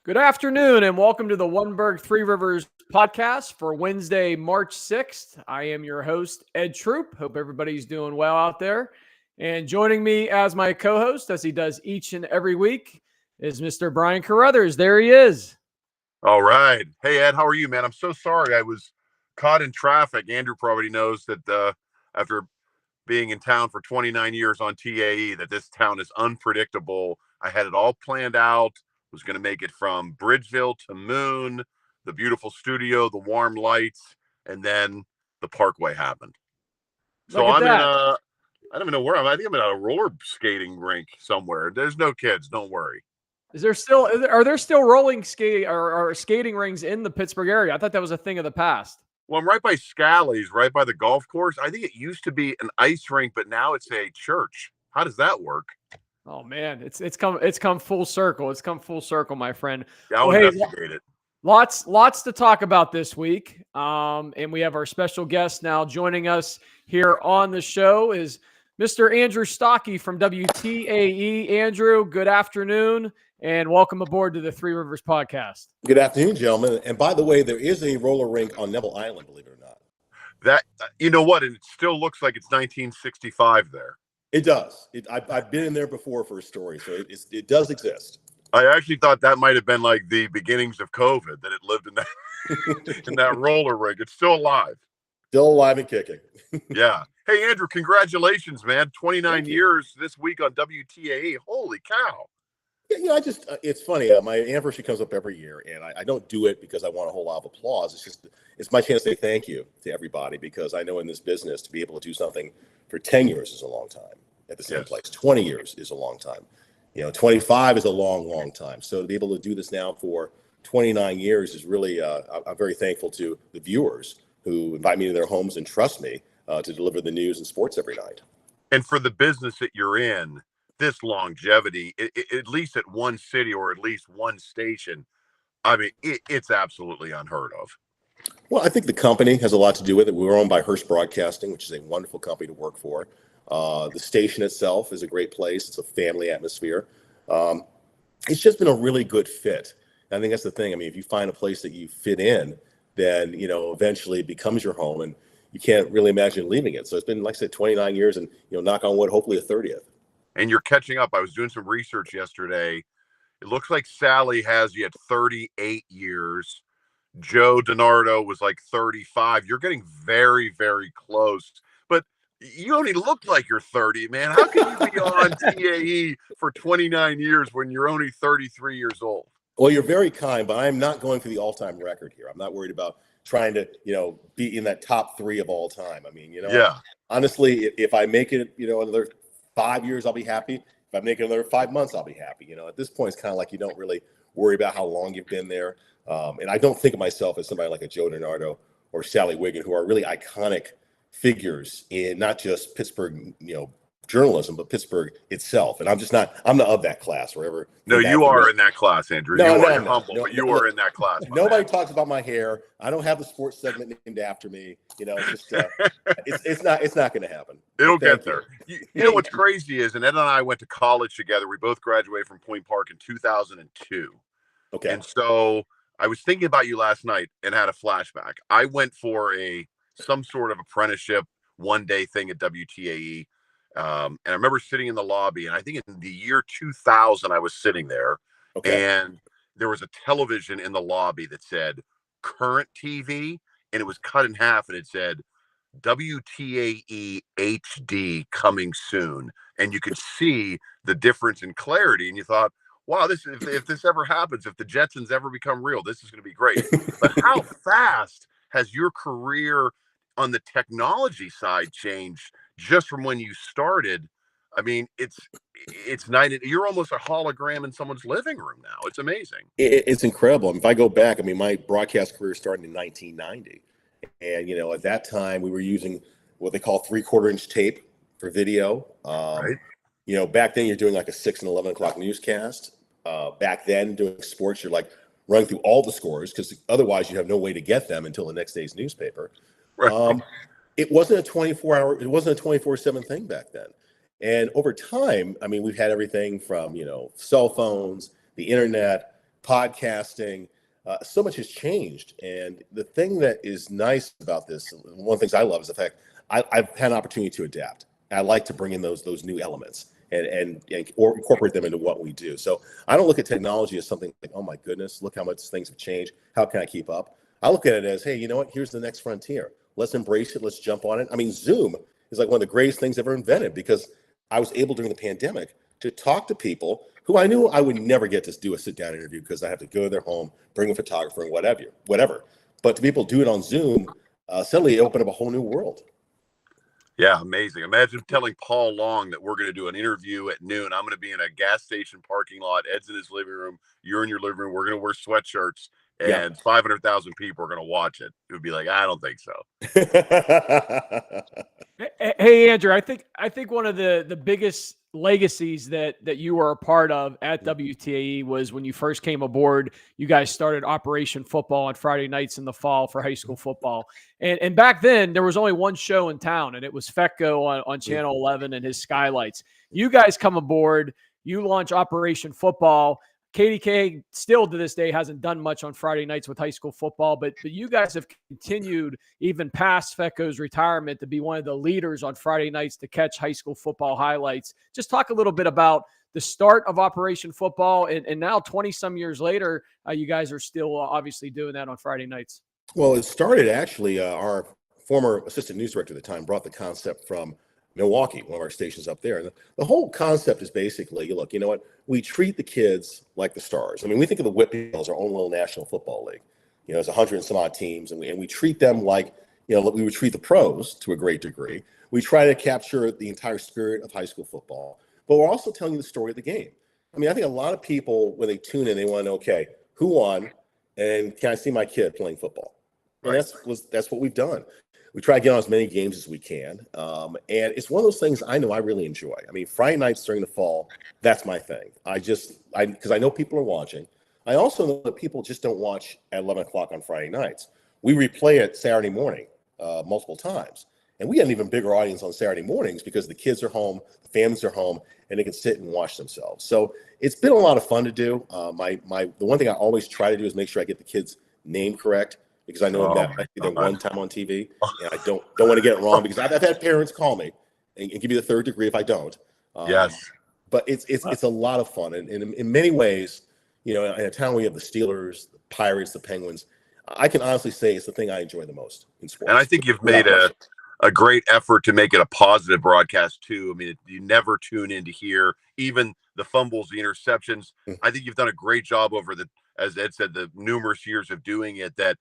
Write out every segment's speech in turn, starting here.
Good afternoon and welcome to the Oneburg Three Rivers podcast for Wednesday, March 6th. I am your host, Ed Troop. Hope everybody's doing well out there. And joining me as my co-host, as he does each and every week, is Mr. Brian Carruthers. There he is. All right. Hey, Ed, how are you, man? I'm so sorry I was caught in traffic. Andrew probably knows that after being in town for 29 years on TAE, that this town is unpredictable. I had it all planned out, was going to make it from Bridgeville to Moon, the beautiful studio, the warm lights, and then the Parkway happened. Look So at I'm in that. I don't even know where I'm. I think I'm at a roller skating rink somewhere. There's no kids. Don't worry. Are there still rolling skate or skating rings in the Pittsburgh area? I thought that was a thing of the past. Well, I'm right by Scally's, right by the golf course. I think it used to be an ice rink, but now it's a church. How does that work? Oh man, it's come full circle. It's come full circle, my friend. Yeah, I'll investigate it. Lots to talk about this week. And we have our special guest now joining us here on the show is Mr. Andrew Stockey from WTAE. Andrew, good afternoon and welcome aboard to the Three Rivers podcast. Good afternoon, gentlemen. And by the way, there is a roller rink on Neville Island, believe it or not. That, you know what? And it still looks like it's 1965 there. It does. I've been in there before for a story, so it does exist. I actually thought that might have been like the beginnings of COVID, that it lived in that in that roller rink. It's still alive. Still alive and kicking. Yeah. Hey, Andrew, congratulations, man. 29 years this week on WTAE. Holy cow. Yeah, it's funny. My anniversary comes up every year, and I don't do it because I want a whole lot of applause. It's my chance to say thank you to everybody, because I know in this business to be able to do something for 10 years is a long time at the same place. 20 years is a long time. 25 is a long time. So to be able to do this now for 29 years is really, I'm very thankful to the viewers who invite me to their homes and trust me to deliver the news and sports every night. And for the business that you're in, this longevity, at least at one city or at least one station, I mean, it's absolutely unheard of. Well, I think the company has a lot to do with it. We're owned by Hearst Broadcasting, which is a wonderful company to work for. The station itself is a great place. It's a family atmosphere. It's just been a really good fit. And I think that's the thing. I mean, if you find a place that you fit in, then, eventually it becomes your home and you can't really imagine leaving it. So it's been, like I said, 29 years and, knock on wood, hopefully a 30th. And you're catching up. I was doing some research yesterday. It looks like Sally has you at 38 years. Joe DiNardo was like 35. You're getting very, very close. But you only look like you're 30, man. How can you be on TAE for 29 years when you're only 33 years old? Well, you're very kind, but I'm not going for the all-time record here. I'm not worried about trying to, be in that top 3 of all time. I mean, yeah. Honestly, if I make it, another 5 years, I'll be happy. If I make it another 5 months, I'll be happy. At this point, it's kind of like you don't really worry about how long you've been there. And I don't think of myself as somebody like a Joe DiNardo or Sally Wiggin, who are really iconic figures in not just Pittsburgh, journalism, but Pittsburgh itself. And I'm not of that class wherever. No, you are in that class, Andrew. You are humble, but you are in that class. Nobody talks about my hair. I don't have the sports segment named after me. It's just, it's not going to happen. It'll get there. You know what's crazy is, and Ed and I went to college together. We both graduated from Point Park in 2002. Okay. And so I was thinking about you last night and had a flashback. I went for some sort of apprenticeship one-day thing at WTAE. And I remember sitting in the lobby, and I think in the year 2000, I was sitting there, and there was a television in the lobby that said current TV, and it was cut in half, and it said WTAE HD coming soon. And you could see the difference in clarity, and you thought, wow, if this ever happens, if the Jetsons ever become real, this is going to be great. But how fast has your career on the technology side changed just from when you started? I mean, it's night. You're almost a hologram in someone's living room now. It's amazing. It's incredible. If I go back, I mean, my broadcast career started in 1990. And, at that time we were using what they call 3/4 inch tape for video. Right. Back then you're doing like a 6 and 11 o'clock newscast. Back then doing sports, you're like running through all the scores because otherwise you have no way to get them until the next day's newspaper. Right. It wasn't a 24/7 thing back then. And over time, I mean, we've had everything from, cell phones, the internet, podcasting. So much has changed. And the thing that is nice about this, one of the things I love is the fact I've had an opportunity to adapt. I like to bring in those new elements and or incorporate them into what we do. So I don't look at technology as something like, oh my goodness, look how much things have changed. How can I keep up? I look at it as, hey, you know what? Here's the next frontier. Let's embrace it. Let's jump on it. I mean, Zoom is like one of the greatest things ever invented because I was able during the pandemic to talk to people who I knew I would never get to do a sit-down interview because I have to go to their home, bring a photographer, and whatever. But to be able to do it on Zoom, suddenly it opened up a whole new world. Yeah, amazing. Imagine telling Paul Long that we're going to do an interview at noon. I'm going to be in a gas station parking lot. Ed's in his living room. You're in your living room. We're going to wear sweatshirts, and 500,000 people are going to watch it. It would be like, I don't think so. Hey, Andrew, I think one of the biggest legacies that you were a part of at WTAE was when you first came aboard. You guys started Operation Football on Friday nights in the fall for high school football. And back then, there was only one show in town, and it was Fetco on Channel 11 and his Skylights. You guys come aboard, you launch Operation Football. KDK still to this day hasn't done much on Friday nights with high school football, but you guys have continued even past Fetco's retirement to be one of the leaders on Friday nights to catch high school football highlights. Just talk a little bit about the start of Operation Football, and now 20-some years later, you guys are still obviously doing that on Friday nights. Well, it started actually, our former assistant news director at the time brought the concept from Milwaukee, one of our stations up there. And the whole concept is basically, look, you know what? We treat the kids like the stars. I mean, we think of the Whitfield as our own little National Football League. You know, there's 100 and some odd teams, and we treat them like, you know, we would treat the pros to a great degree. We try to capture the entire spirit of high school football, but we're also telling you the story of the game. I mean, I think a lot of people, when they tune in, they want to know, okay, who won, and can I see my kid playing football? And that's what we've done. We try to get on as many games as we can. And it's one of those things I know I really enjoy. I mean, Friday nights during the fall, that's my thing. Because I know people are watching. I also know that people just don't watch at 11 o'clock on Friday nights. We replay it Saturday morning multiple times. And we have an even bigger audience on Saturday mornings because the kids are home, the families are home, and they can sit and watch themselves. So it's been a lot of fun to do. The one thing I always try to do is make sure I get the kids' name correct, because I know that might be their one time on TV, and I don't want to get it wrong, because I've had parents call me and give me the third degree if I don't. Yes. But it's a lot of fun, and in many ways, you know, in a town where you have the Steelers, the Pirates, the Penguins, I can honestly say it's the thing I enjoy the most in sports. And I think you've made a great effort to make it a positive broadcast too. I mean, you never tune in to hear even the fumbles, the interceptions. I think you've done a great job over as Ed said, the numerous years of doing it, that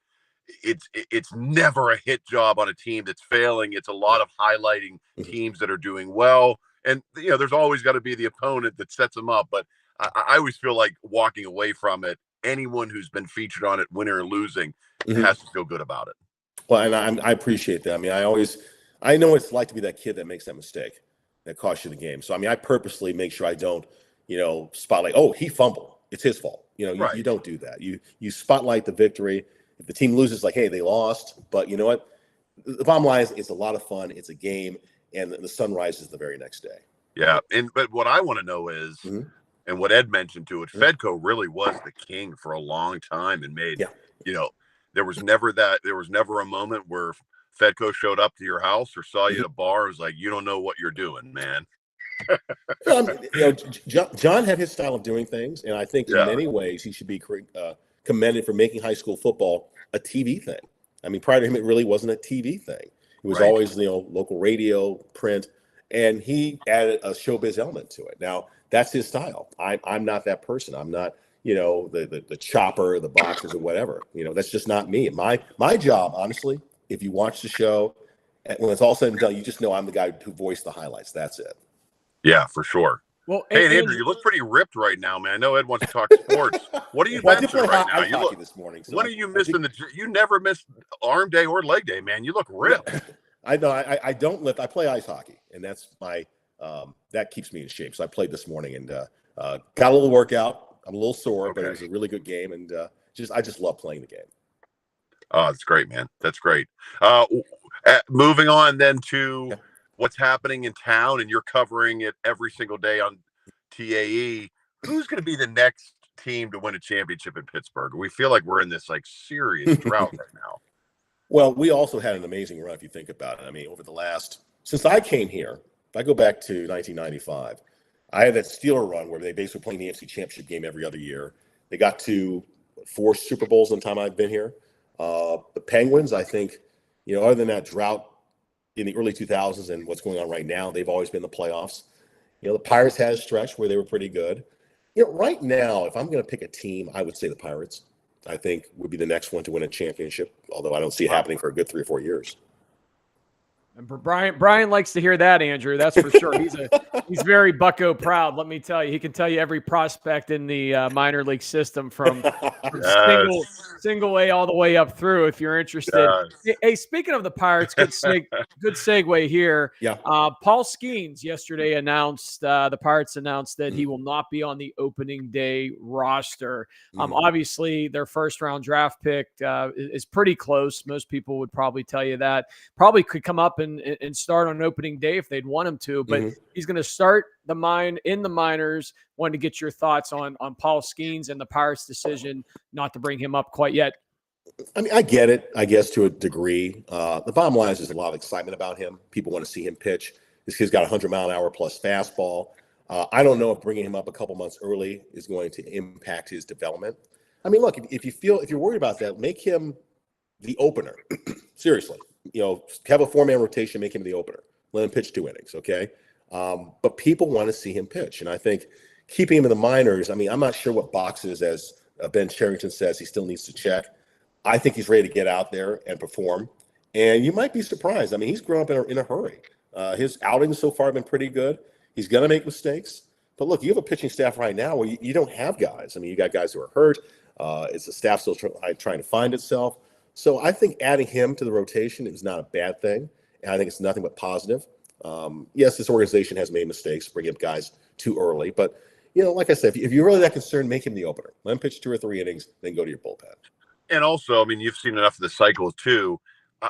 it's never a hit job on a team that's failing. It's a lot of highlighting teams that are doing well. And, you know, there's always got to be the opponent that sets them up. But I always feel like walking away from it, anyone who's been featured on it, winning or losing, has to feel good about it. Well, and I appreciate that. I mean, I know what it's like to be that kid that makes that mistake that costs you the game. So, I mean, I purposely make sure I don't, you know, spotlight, oh, he fumbled, it's his fault. You know, you don't do that. You spotlight the victory. If the team loses, like, hey, they lost. But you know what? The bottom line is it's a lot of fun. It's a game, and the sun rises the very next day. Yeah, but what I want to know is, and what Ed mentioned to it, Fedco really was the king for a long time and made, you know, there was never a moment where Fedco showed up to your house or saw you at a bar. It was like, you don't know what you're doing, man. You know, John had his style of doing things, and I think in many ways he should be commended for making high school football a TV thing. I mean, prior to him, it really wasn't a TV thing. It was always, you know, local radio, print, and he added a showbiz element to it. Now, that's his style. I'm not that person. I'm not, you know, the chopper, the boxers, or whatever. You know, that's just not me. My job, honestly, if you watch the show, when it's all said and done, you just know I'm the guy who voiced the highlights. That's it. Yeah, for sure. Well, hey, Andrew, you look pretty ripped right now, man. I know Ed wants to talk sports. What are you benching right now? You look this morning. So what are you missing? You never miss arm day or leg day, man. You look ripped. I know. I don't lift. I play ice hockey, and that's my that keeps me in shape. So I played this morning and got a little workout. I'm a little sore, but it was a really good game, and I just love playing the game. Oh, that's great, man. That's great. Moving on then to what's happening in town, and you're covering it every single day on TAE. Who's going to be the next team to win a championship in Pittsburgh. We feel like we're in this like serious drought right now. Well, we also had an amazing run if you think about it. I mean, since I came here, if I go back to 1995, I had that Steeler run where they basically playing the AFC Championship game every other year. They got to 4 Super Bowls in the time I've been here. The Penguins, I think, other than that drought in the early 2000s and what's going on right now, they've always been in the playoffs. The Pirates had a stretch where they were pretty good. Right now, if I'm going to pick a team, I would say the Pirates, I think, would be the next one to win a championship, although I don't see it happening for a good 3 or 4 years. And Brian likes to hear that, Andrew. That's for sure. He's very Bucko proud. Let me tell you, he can tell you every prospect in the minor league system from single A all the way up through. If you're interested. Yes. Hey, speaking of the Pirates, good segue here. Yeah. Paul Skeens yesterday announced the Pirates announced that he will not be on the opening day roster. Obviously, their first round draft pick is pretty close. Most people would probably tell you that. Probably could come up and start on opening day if they'd want him to, but he's going to start in the minors. Wanted to get your thoughts on Paul Skeens and the Pirates' decision not to bring him up quite yet. I mean, I get it, I guess, to a degree. The bottom line is there's a lot of excitement about him. People want to see him pitch. This kid's got 100-mile-an-hour plus fastball. I don't know if bringing him up a couple months early is going to impact his development. I mean, look, if you're worried about that, make him the opener. Seriously. Have a 4-man rotation, make him the opener. Let him pitch 2 innings, okay? But people want to see him pitch. And I think keeping him in the minors, I mean, I'm not sure what boxes, as Ben Cherington says, he still needs to check. I think he's ready to get out there and perform. And you might be surprised. I mean, he's grown up in a hurry. His outings so far have been pretty good. He's going to make mistakes. But look, you have a pitching staff right now where you don't have guys. I mean, you got guys who are hurt. It's a staff still trying to find itself. So I think adding him to the rotation is not a bad thing, and I think it's nothing but positive. Yes, this organization has made mistakes, bringing up guys too early, but like I said, if you're really that concerned, make him the opener. Let him pitch 2 or 3 innings, then go to your bullpen. And also, I mean, you've seen enough of the cycle too.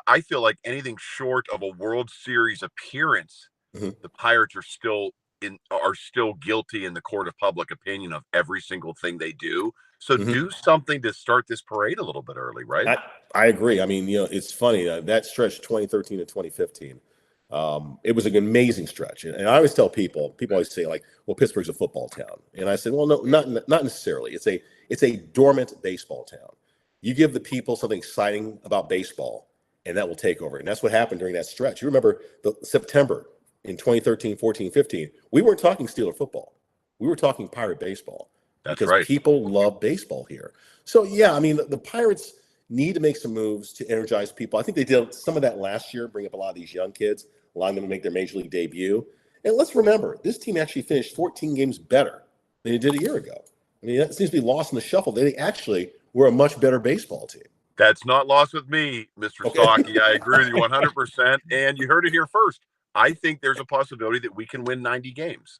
I feel like anything short of a World Series appearance, the Pirates are still guilty in the court of public opinion of every single thing they do. So do something to start this parade a little bit early, right? I agree. I mean, it's funny that stretch 2013 to 2015. It was an amazing stretch, and I always tell people always say like, "Well, Pittsburgh's a football town," and I said, "Well, no, not necessarily. It's a dormant baseball town. You give the people something exciting about baseball, and that will take over." And that's what happened during that stretch. You remember the September in 2013, 14, 15. We weren't talking Steeler football. We were talking Pirate baseball. That's because right. People love baseball here. So, yeah, I mean, the Pirates need to make some moves to energize people. I think they did some of that last year, bring up a lot of these young kids, allowing them to make their major league debut. And let's remember, this team actually finished 14 games better than it did a year ago. I mean, that seems to be lost in the shuffle. They actually were a much better baseball team. That's not lost with me, Mr. Stockey. I agree with you 100%. And you heard it here first. I think there's a possibility that we can win 90 games.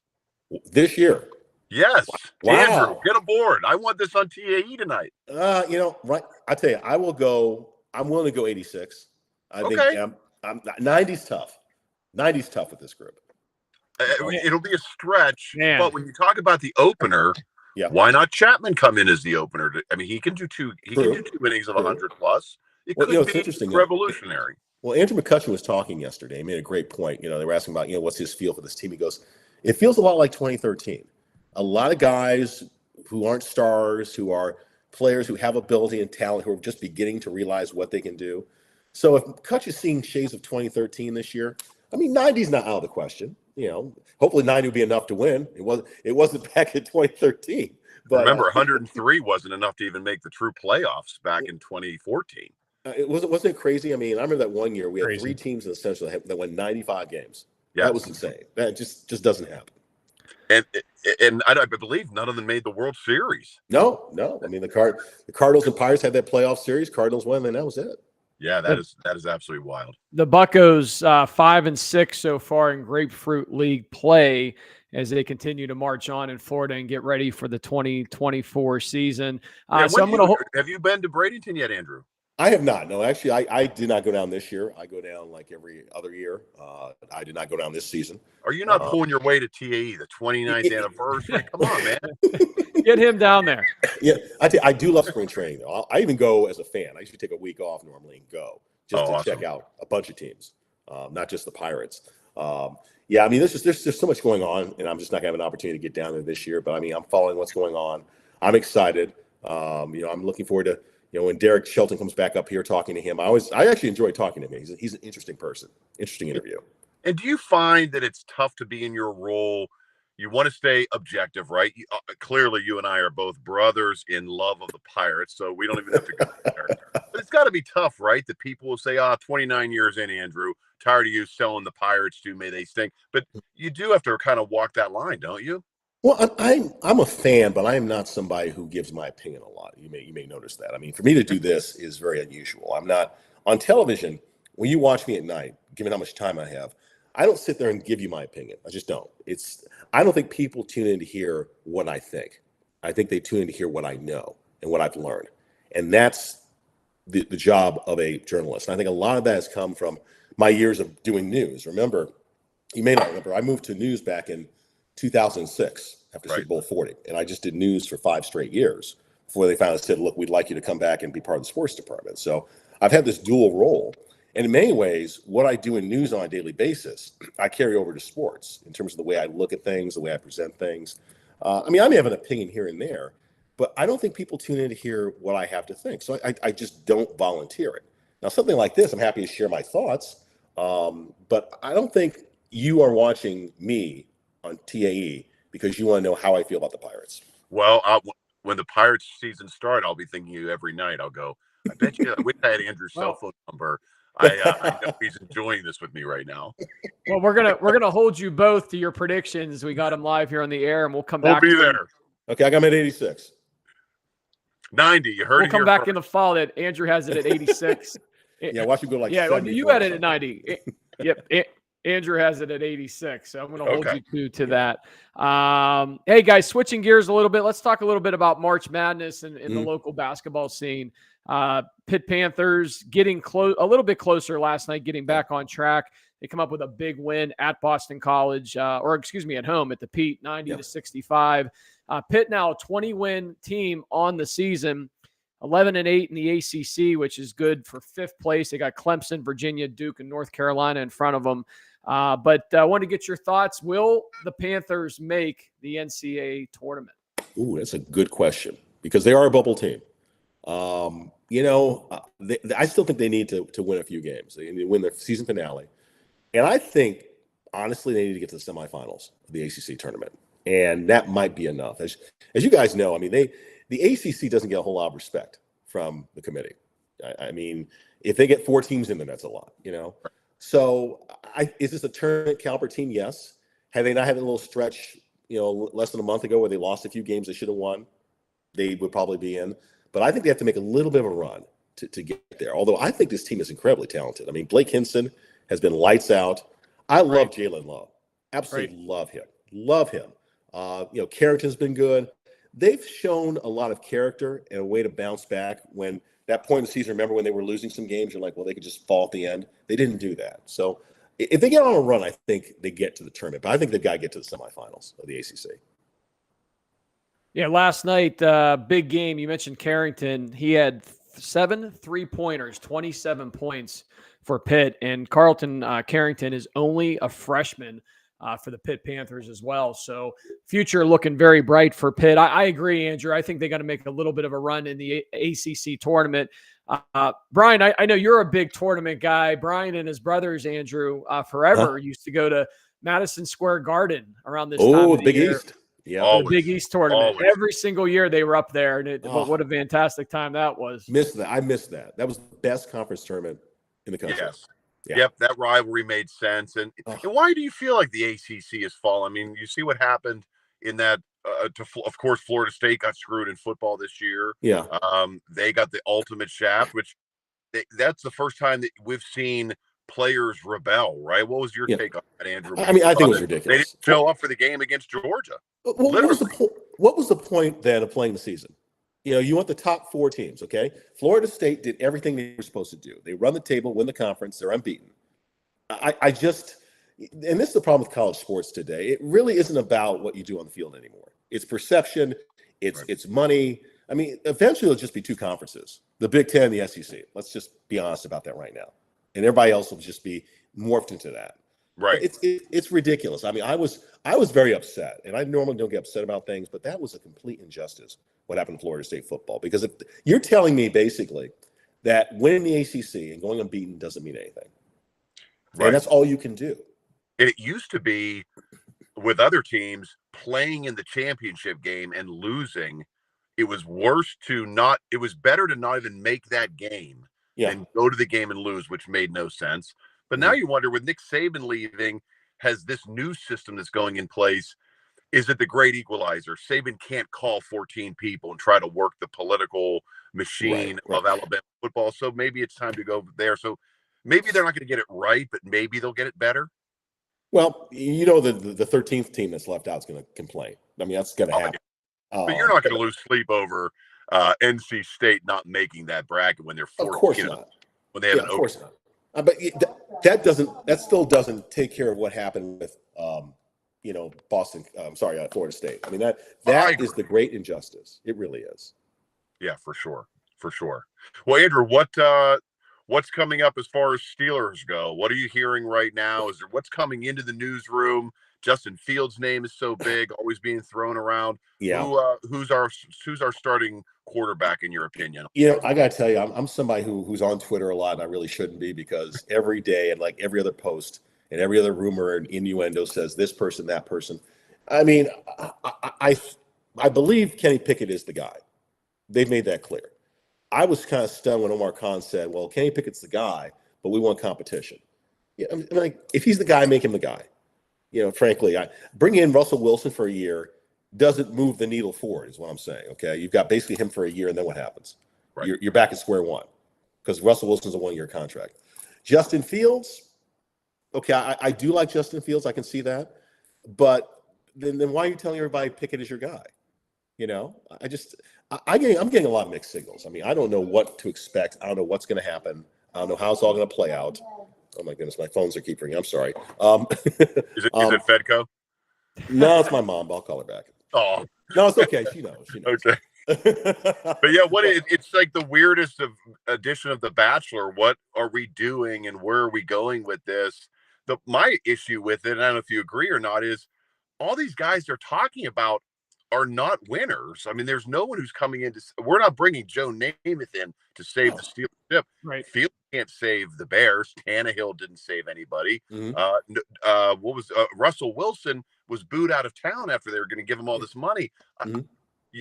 This year? Yes. Wow. Andrew, get aboard. I want this on TAE tonight. Right. I tell you, I'm willing to go 86. I think 90's tough. 90's tough with this group. It'll be a stretch. Man. But when you talk about the opener, why not Chapman come in as the opener? I mean, he can do 2 innings of 100 plus. It could be interesting, revolutionary. Well, Andrew McCutcheon was talking yesterday. He made a great point. They were asking about, what's his feel for this team. He goes, it feels a lot like 2013. A lot of guys who aren't stars, who are players who have ability and talent, who are just beginning to realize what they can do. So if McCutcheon is seeing shades of 2013 this year, I mean, 90's not out of the question. Hopefully 90 would be enough to win. It wasn't back in 2013. But remember, 103 wasn't enough to even make the true playoffs back in 2014. Wasn't it crazy? I mean, I remember that one year we had 3 teams in the Central that won 95 games. Yep. That was insane. That just doesn't happen. And I believe none of them made the World Series. No. I mean, the Cardinals and Pirates had that playoff series. Cardinals won, and that was it. Yeah, that is absolutely wild. The Buccos 5-6 so far in Grapefruit League play as they continue to march on in Florida and get ready for the 2024 season. Have you been to Bradenton yet, Andrew? I have not. No, actually, I did not go down this year. I go down like every other year. I did not go down this season. Are you not pulling your way to TAE, the 29th anniversary? Come on, man. Get him down there. Yeah, I do love spring training, though. I even go as a fan. I usually take a week off normally and go just to awesome. check out a bunch of teams, not just the Pirates. Yeah, I mean, there's so much going on, and I'm just not going to have an opportunity to get down there this year. But I mean, I'm following what's going on. I'm excited. I'm looking forward to when Derek Shelton comes back up here, talking to him. I actually enjoy talking to him. He's an interesting person. Interesting interview. And do you find that it's tough to be in your role? You want to stay objective, right? Clearly, you and I are both brothers in love of the Pirates, so we don't even have to go there. But it's got to be tough, right? That people will say, 29 years in, Andrew, tired of you selling the Pirates to me. They stink. But you do have to kind of walk that line, don't you? Well, I'm a fan, but I am not somebody who gives my opinion a lot. You may notice that. I mean, for me to do this is very unusual. I'm not on television. When you watch me at night, given how much time I have, I don't sit there and give you my opinion. I just don't. I don't think people tune in to hear what I think. I think they tune in to hear what I know and what I've learned. And that's the job of a journalist. And I think a lot of that has come from my years of doing news. Remember, you may not remember, I moved to news back in 2006 after Super Bowl 40. And I just did news for 5 straight years before they finally said, look, we'd like you to come back and be part of the sports department. So I've had this dual role. And in many ways, what I do in news on a daily basis, I carry over to sports in terms of the way I look at things, the way I present things. I mean, I may have an opinion here and there, but I don't think people tune in to hear what I have to think. So I just don't volunteer it. Now, something like this, I'm happy to share my thoughts, but I don't think you are watching me on TAE because you want to know how I feel about the Pirates. Well, when the Pirates season starts, I'll be thinking of you every night. I'll go, I bet you I wish I had Andrew's cell phone number. I know he's enjoying this with me right now. Well, we're gonna hold you both to your predictions. We got him live here on the air, and we'll come We'll back. be there. Okay, I got him at 86. 90. You heard We'll it come here back first. in the fall that Andrew has it at 86. Yeah, watch you go like 74. You had it at 90. Yep. Andrew has it at 86. So I'm going to hold you to that. Hey, guys, switching gears a little bit. Let's talk a little bit about March Madness and the local basketball scene. Pitt Panthers getting a little bit closer last night, getting back on track. They come up with a big win at Boston College, at home at the Pete, 90-65. Pitt now a 20-win team on the season, 11-8 in the ACC, which is good for 5th place. They got Clemson, Virginia, Duke, and North Carolina in front of them. But I want to get your thoughts. Will the Panthers make the NCAA tournament? Ooh, that's a good question because they are a bubble team. I still think they need to win a few games. They need to win their season finale. And I think, honestly, they need to get to the semifinals of the ACC tournament. And that might be enough. As you guys know, I mean, the ACC doesn't get a whole lot of respect from the committee. I mean, if they get 4 teams in there, that's a lot, So is this a tournament caliber team? Yes. Had they not had a little stretch, less than a month ago where they lost a few games they should have won, they would probably be in. But I think they have to make a little bit of a run to get there. Although I think this team is incredibly talented. I mean, Blake Hinson has been lights out. I love Jalen Lowe. Absolutely love him. Love him. Carrington's been good. They've shown a lot of character and a way to bounce back when that point in the season, remember when they were losing some games, you're like, well, they could just fall at the end. They didn't do that. So if they get on a run, I think they get to the tournament. But I think they've got to get to the semifinals of the ACC. Yeah, last night, big game. You mentioned Carrington. He had 7 3-pointers, 27 points for Pitt. And Carrington is only a freshman for the Pitt Panthers as well. So future looking very bright for Pitt. I agree, Andrew. I think they got to make a little bit of a run in the ACC tournament. Brian, I know you're a big tournament guy. Brian and his brothers, Andrew, forever used to go to Madison Square Garden around this time of the Big year. East. Yeah, the Big East tournament. Always. Every single year they were up there, and what a fantastic time that was. I missed that. That was the best conference tournament in the country. Yes. Yeah. Yep, that rivalry made sense. And why do you feel like the ACC has fallen? I mean, you see what happened in that. Of course, Florida State got screwed in football this year. Yeah. They got the ultimate shaft, which that's the first time that we've seen players rebel, right? What was your take on that, Andrew? I mean, I think it was ridiculous. They didn't show up for the game against Georgia. What was the point then of playing the season? You want the top 4 teams, okay? Florida State did everything they were supposed to do. They run the table, win the conference, they're unbeaten. I just, and this is the problem with college sports today. It really isn't about what you do on the field anymore. It's perception, it's money. I mean, eventually it'll just be 2 conferences, the Big Ten and the SEC. Let's just be honest about that right now. And everybody else will just be morphed into that. Right. It's ridiculous. I mean, I was very upset, and I normally don't get upset about things, but that was a complete injustice what happened to Florida State football. Because if you're telling me basically that winning the ACC and going unbeaten doesn't mean anything, right? And that's all you can do. And it used to be with other teams playing in the championship game and losing. It was worse to not. It was better to not even make that game than go to the game and lose, which made no sense. But now you wonder, with Nick Saban leaving, has this new system that's going in place, is it the great equalizer? Saban can't call 14 people and try to work the political machine of Alabama football. So maybe it's time to go there. So maybe they're not going to get it right, but maybe they'll get it better. Well, the 13th team that's left out is going to complain. I mean, that's going to happen. But you're not going to lose sleep over NC State not making that bracket when they're 14. Of course not. When they have of course not. But that still doesn't take care of what happened with Florida State. I mean, that is the great injustice. It really is. Yeah, for sure. Well, Andrew, what's coming up as far as Steelers go? What are you hearing right now? What's coming into the newsroom? Justin Fields' name is so big, always being thrown around. Yeah. Who's our starting quarterback in your opinion? I got to tell you, I'm somebody who's on Twitter a lot, and I really shouldn't be, because every day and like every other post and every other rumor and innuendo says this person, that person. I mean, I believe Kenny Pickett is the guy. They've made that clear. I was kind of stunned when Omar Khan said, well, Kenny Pickett's the guy, but we want competition. Yeah, I mean, like, if he's the guy, make him the guy. Frankly, bring in Russell Wilson for a year doesn't move the needle forward, is what I'm saying. Okay, you've got basically him for a year, and then what happens? Right. You're back at square one, because Russell Wilson's a 1-year contract. Justin Fields, okay, I do like Justin Fields. I can see that, but then why are you telling everybody Pickett is your guy? I'm getting a lot of mixed signals. I mean, I don't know what to expect. I don't know what's going to happen. I don't know how it's all going to play out. Oh my goodness, my phones are keep ringing. I'm sorry. Is it Fedco? No, it's my mom. But I'll call her back. Oh no, it's okay. She knows. Okay. But yeah, it's like the weirdest edition of The Bachelor. What are we doing, and where are we going with this? My issue with it, and I don't know if you agree or not, is all these guys they're talking about are not winners. I mean, there's no one who's coming in we're not bringing Joe Namath in to save the Steelers ship. Right. Field can't save the Bears. Tannehill didn't save anybody. Russell Wilson was booed out of town after they were going to give him all this money.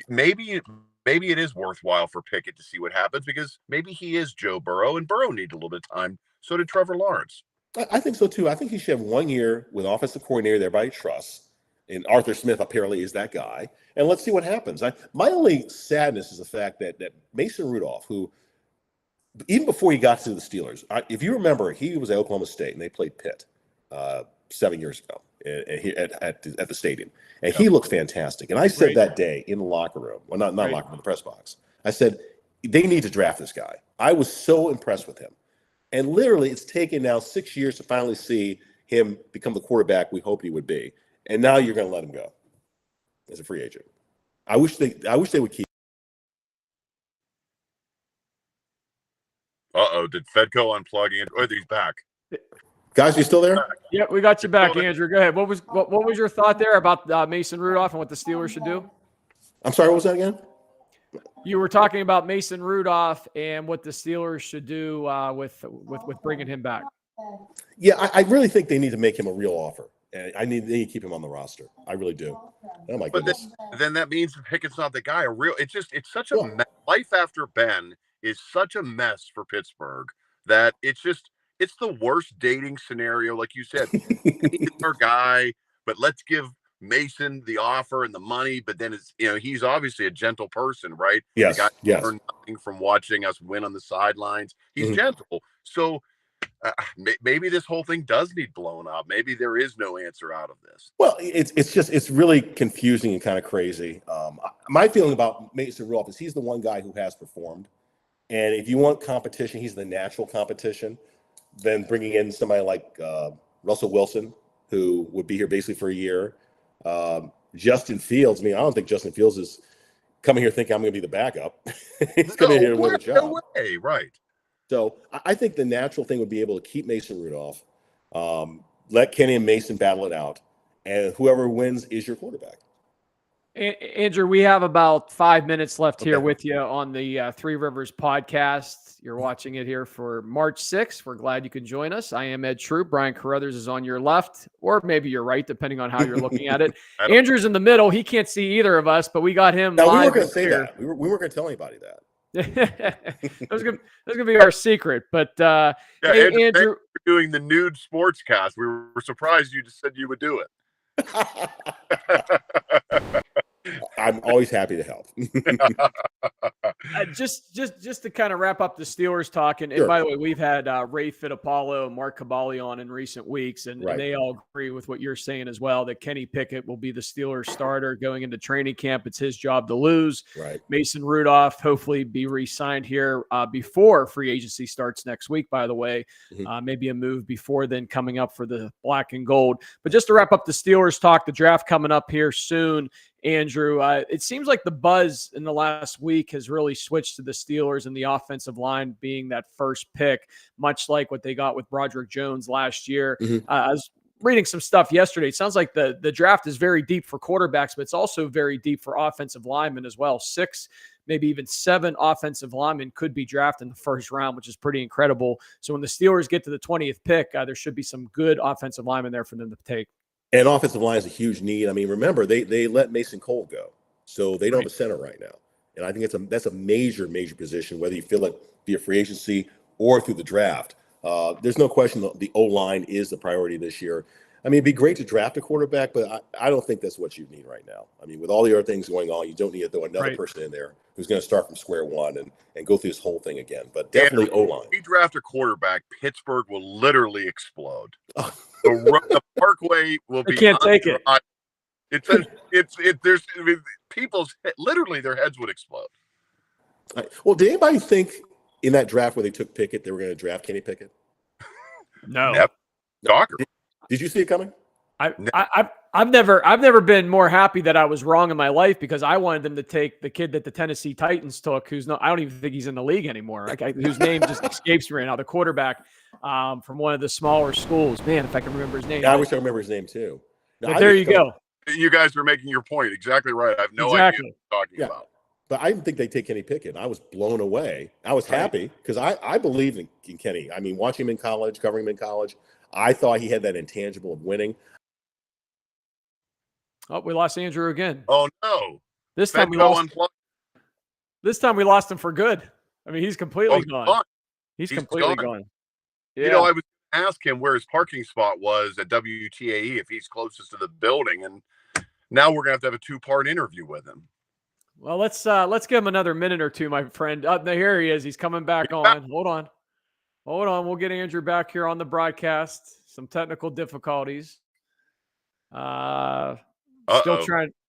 Maybe it is worthwhile for Pickett to see what happens, because maybe he is Joe Burrow, and Burrow needed a little bit of time. So did Trevor Lawrence. I think so too. I think he should have 1 year with offensive coordinator that everybody trusts. And Arthur Smith apparently is that guy. And let's see what happens. My only sadness is the fact that Mason Rudolph, who even before he got to the Steelers, if you remember, he was at Oklahoma State and they played Pitt 7 years ago at the stadium. And he looked fantastic. And I said that day in the locker room, well, not locker room, in the press box, I said, they need to draft this guy. I was so impressed with him. And literally, it's taken now 6 years to finally see him become the quarterback we hoped he would be. And now you're going to let him go as a free agent. I wish they would keep. Did Fedco unplug? Oh, he's back. Guys, you still there? Yeah, we got you back, Andrew. Go ahead. What was your thought there about Mason Rudolph and what the Steelers should do? I'm sorry, what was that again? You were talking about Mason Rudolph and what the Steelers should do with bringing him back. Yeah, I really think they need to make him a real offer. And they need to keep him on the roster. I really do. Oh my goodness. But then that means Pickett's not the guy. It's such a mess. Life after Ben is such a mess for Pittsburgh that it's the worst dating scenario. Like you said, he's our guy, but let's give Mason the offer and the money. But then he's obviously a gentle person, right? Yes. The guy learned nothing from watching us win on the sidelines. He's gentle. So maybe this whole thing does need blowing up. Maybe there is no answer out of this. Well, it's really confusing and kind of crazy. My feeling about Mason Rudolph is he's the one guy who has performed, and if you want competition, he's the natural competition. Then bringing in somebody like Russell Wilson, who would be here basically for a year. Justin Fields. I mean, I don't think Justin Fields is coming here thinking I'm going to be the backup. He's coming here to win a job. No way, right? So I think the natural thing would be able to keep Mason Rudolph, let Kenny and Mason battle it out, and whoever wins is your quarterback. Andrew, we have about 5 minutes left here with you on the Three Rivers podcast. You're watching it here for March 6th. We're glad you could join us. I am Ed Troop. Brian Carruthers is on your left, or maybe you're right, depending on how you're looking at it. Andrew's in the middle. He can't see either of us, but we got him. Now, we weren't going to say that. We weren't going to tell anybody that. That's gonna be our secret. But hey, Andrew, we're doing the nude sportscast. We were surprised you just said you would do it. I'm always happy to help. Just to kind of wrap up the Steelers talk, and Sure. by the way, we've had Ray Fittipaldo and Mark Caballi on in recent weeks, and they all agree with what you're saying as well, that Kenny Pickett will be the Steelers starter going into training camp. It's his job to lose. Right. Mason Rudolph hopefully be re-signed here before free agency starts next week, by the way. Maybe a move before then coming up for the black and gold. But just to wrap up the Steelers talk, the draft coming up here soon. Andrew, it seems like the buzz in the last week has really switched to the Steelers and the offensive line being that first pick, much like what they got with Broderick Jones last year. I was reading some stuff yesterday. It sounds like the draft is very deep for quarterbacks, but it's also very deep for offensive linemen as well. 6, maybe even 7 offensive linemen could be drafted in the first round, which is pretty incredible. So when the Steelers get to the 20th pick, there should be some good offensive linemen there for them to take. And offensive line is a huge need. I mean, remember, they let Mason Cole go, so they don't have a center right now. And I think that's a major position, whether you feel it via free agency or through the draft. There's no question the O-line is the priority this year. I mean, it'd be great to draft a quarterback, but I don't think that's what you need right now. I mean, with all the other things going on, you don't need to throw another person in there who's going to start from square one and go through this whole thing again. But definitely O-line. If we draft a quarterback, Pittsburgh will literally explode. The Parkway will be. I can't take it. There's people's literally their heads would explode. Well, did anybody think in that draft where they took Pickett, they were going to draft Kenny Pickett? No. Stalker. Did you see it coming? I've never been more happy that I was wrong in my life, because I wanted them to take the kid that the Tennessee Titans took, I don't even think he's in the league anymore, whose name just escapes me right now. The quarterback from one of the smaller schools. Man, if I can remember his name. Yeah, I wish I remember his name too. But there you go. You guys are making your point exactly right. I have no idea what you're talking about. But I didn't think they'd take Kenny Pickett. I was blown away. I was happy because I believe in Kenny. I mean, watching him in college, covering him in college, I thought he had that intangible of winning. Oh, we lost Andrew again. Oh no! This time we lost him for good. I mean, he's completely gone. He's completely gone. Yeah. You know, I was going to ask him where his parking spot was at WTAE if he's closest to the building, and now we're going to have a 2-part interview with him. Well, let's give him another minute or two, my friend. Here he is. He's coming back on. Hold on. We'll get Andrew back here on the broadcast. Some technical difficulties.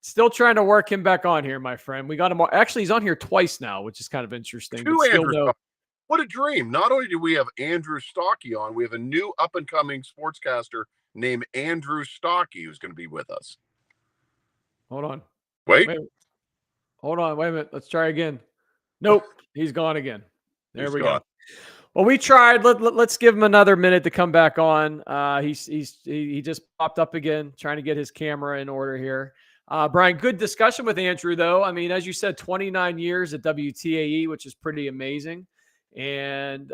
Still trying to work him back on here, my friend. We got him. Actually, he's on here twice now, which is kind of interesting. What a dream. Not only do we have Andrew Stockey on, we have a new up-and-coming sportscaster named Andrew Stockey who's going to be with us. Hold on. Wait. Hold on. Wait a minute. Let's try again. Nope. He's gone again. There we go. Well, we tried. Let's give him another minute to come back on. He just popped up again, trying to get his camera in order here. Brian, good discussion with Andrew, though. I mean, as you said, 29 years at WTAE, which is pretty amazing. And,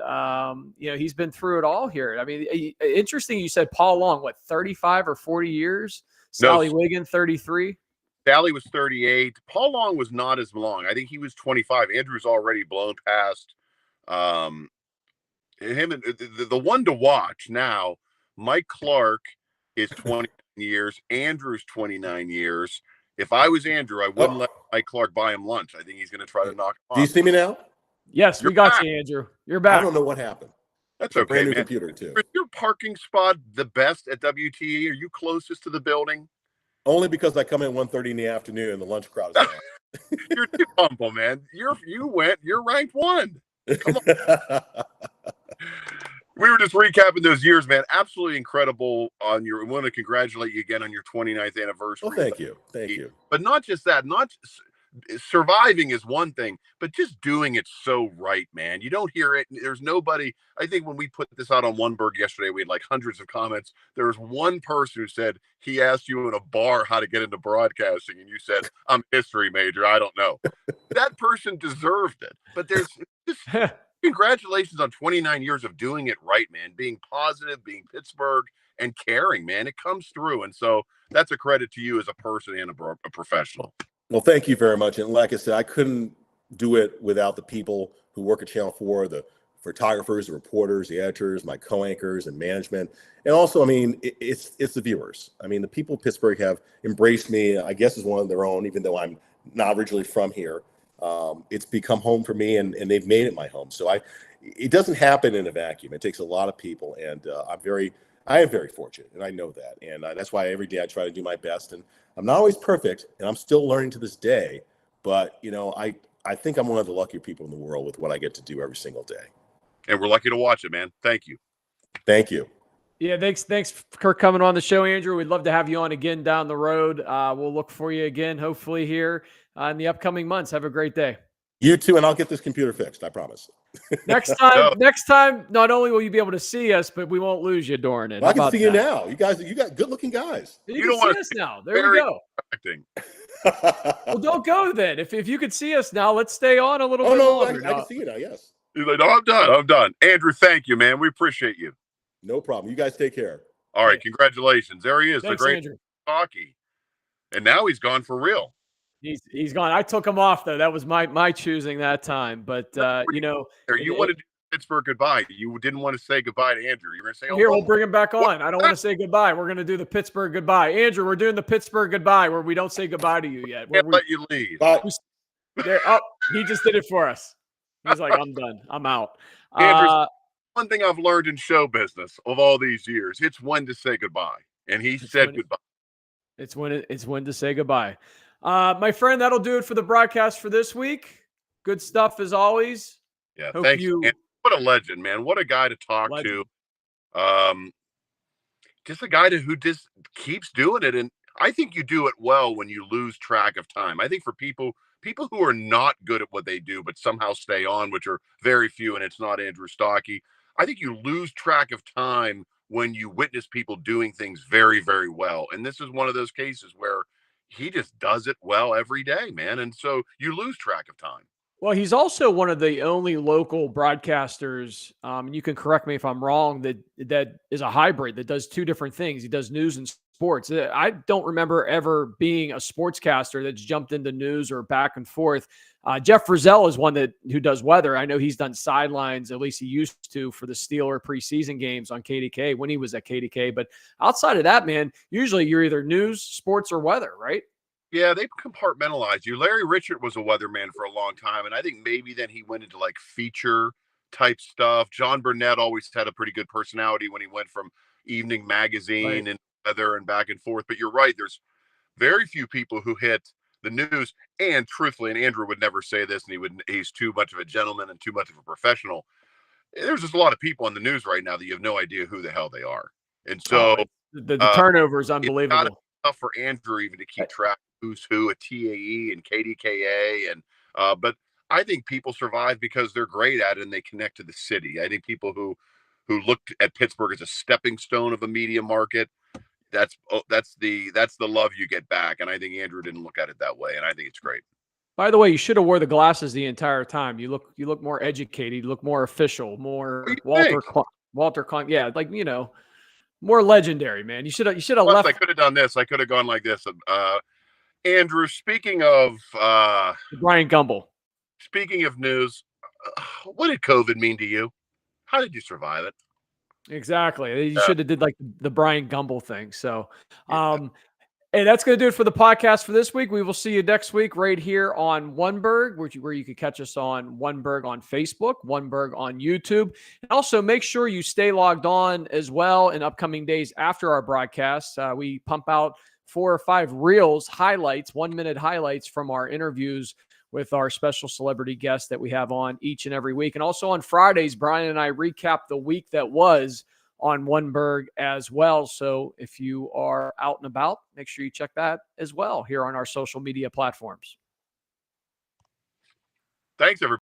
he's been through it all here. I mean, interesting. You said Paul Long, 35 or 40 years? Sally Wiggin, 33. Sally was 38. Paul Long was not as long. I think he was 25. Andrew's already blown past him. And the one to watch now, Mike Clark is 29 years. Andrew's 29 years. If I was Andrew, I wouldn't let Mike Clark buy him lunch. I think he's going to try to knock him off. Do you see me now? Yes, we got you, Andrew. You're back. I don't know what happened. That's It's a okay, brand new man. computer too. Is your parking spot the best at WTE? Are you closest to the building? Only because I come in 1:30 in the afternoon and the lunch crowd is gone. You're too humble, man. You're ranked one. Come on. We were just recapping those years, man. Absolutely incredible on your. I want to congratulate you again on your 29th anniversary. Well, thank you. But not just that, not surviving is one thing, but just doing it so right, man. You don't hear it. There's nobody. I think when we put this out on Oneberg yesterday, we had like hundreds of comments. There was one person who said he asked you in a bar how to get into broadcasting, and you said, "I'm a history major. I don't know." That person deserved it. But there's just congratulations on 29 years of doing it right, man. Being positive, being Pittsburgh, and caring, man. It comes through, and so that's a credit to you as a person and a professional. Well, thank you very much. And like I said, I couldn't do it without the people who work at Channel 4, the photographers, the reporters, the editors, my co-anchors and management. And also, I mean, it's the viewers. I mean, the people of Pittsburgh have embraced me, I guess, as one of their own, even though I'm not originally from here. It's become home for me, and they've made it my home. So it doesn't happen in a vacuum. It takes a lot of people, and I am very fortunate, and I know that. And that's why every day I try to do my best. And I'm not always perfect, and I'm still learning to this day. But, you know, I think I'm one of the luckier people in the world with what I get to do every single day. And we're lucky to watch it, man. Thank you. Thank you. Yeah, thanks for coming on the show, Andrew. We'd love to have you on again down the road. We'll look for you again, hopefully here in the upcoming months. Have a great day. You too, and I'll get this computer fixed. I promise. Next time, not only will you be able to see us, but we won't lose you during it. Well, I can see you now. You got good-looking guys. You don't want to see us now. There we go. Well, don't go then. If you could see us now, let's stay on a little bit longer. I can see you now. Yes. He's like, no, I'm done. Andrew, thank you, man. We appreciate you. No problem. You guys take care. All right, congratulations. There he is, Thanks, the great Andrew. Stockey. And now he's gone for real. He's gone. I took him off though. That was my choosing that time. But you wanted to do Pittsburgh goodbye. You didn't want to say goodbye to Andrew. You were going to say, here, we'll bring him back on. I don't want to say goodbye. We're going to do the Pittsburgh goodbye. Andrew, we're doing the Pittsburgh goodbye where we don't say goodbye to you yet. Can't let you leave. He just did it for us. He's like, I'm done. I'm out. Andrew, one thing I've learned in show business of all these years, it's when to say goodbye. And he said goodbye. It's when to say goodbye. My friend, that'll do it for the broadcast for this week. Good stuff as always. Yeah, thanks. What a legend, man. What a guy to talk to. Just a guy who just keeps doing it. And I think you do it well when you lose track of time. I think for people who are not good at what they do, but somehow stay on, which are very few, and it's not Andrew Stockey, I think you lose track of time when you witness people doing things very, very well. And this is one of those cases where he just does it well every day, man. And so you lose track of time. Well, he's also one of the only local broadcasters, and you can correct me if I'm wrong, that is a hybrid, that does two different things. He does news and sports. I don't remember ever being a sportscaster that's jumped into news or back and forth. Jeff Frizzell is one who does weather. I know he's done sidelines, at least he used to, for the Steeler preseason games on KDK when he was at KDK. But outside of that, man, usually you're either news, sports, or weather, right? Yeah, they compartmentalize you. Larry Richert was a weatherman for a long time, and I think maybe then he went into like feature type stuff. John Burnett always had a pretty good personality when he went from evening magazine and weather and back and forth. But you're right, there's very few people who hit the news. And truthfully, and Andrew would never say this, and he's too much of a gentleman and too much of a professional. There's just a lot of people on the news right now that you have no idea who the hell they are. And so the turnover is unbelievable. It's not tough for Andrew even to keep track of who's who at TAE and KDKA. And but I think people survive because they're great at it and they connect to the city. I think people who looked at Pittsburgh as a stepping stone of a media market, that's the love you get back. And I think Andrew didn't look at it that way. And I think it's great. By the way, you should have wore the glasses the entire time. You look more educated, you look more official, more Walter Klein. Yeah, like, you know, more legendary, man. You should have left. I could have done this. I could have gone like this. Andrew, speaking of Brian Gumbel. Speaking of news, what did COVID mean to you? How did you survive it? Exactly. You should have did like the Brian Gumbel thing. So, and Hey, that's going to do it for the podcast for this week. We will see you next week right here on Oneberg, where you can catch us on Oneberg on Facebook, Oneberg on YouTube. And also make sure you stay logged on as well in upcoming days after our broadcast. We pump out 4 or 5 reels, highlights, 1-minute highlights from our interviews with our special celebrity guests that we have on each and every week. And also on Fridays, Brian and I recap the week that was on Oneberg as well. So if you are out and about, make sure you check that as well here on our social media platforms. Thanks, everybody.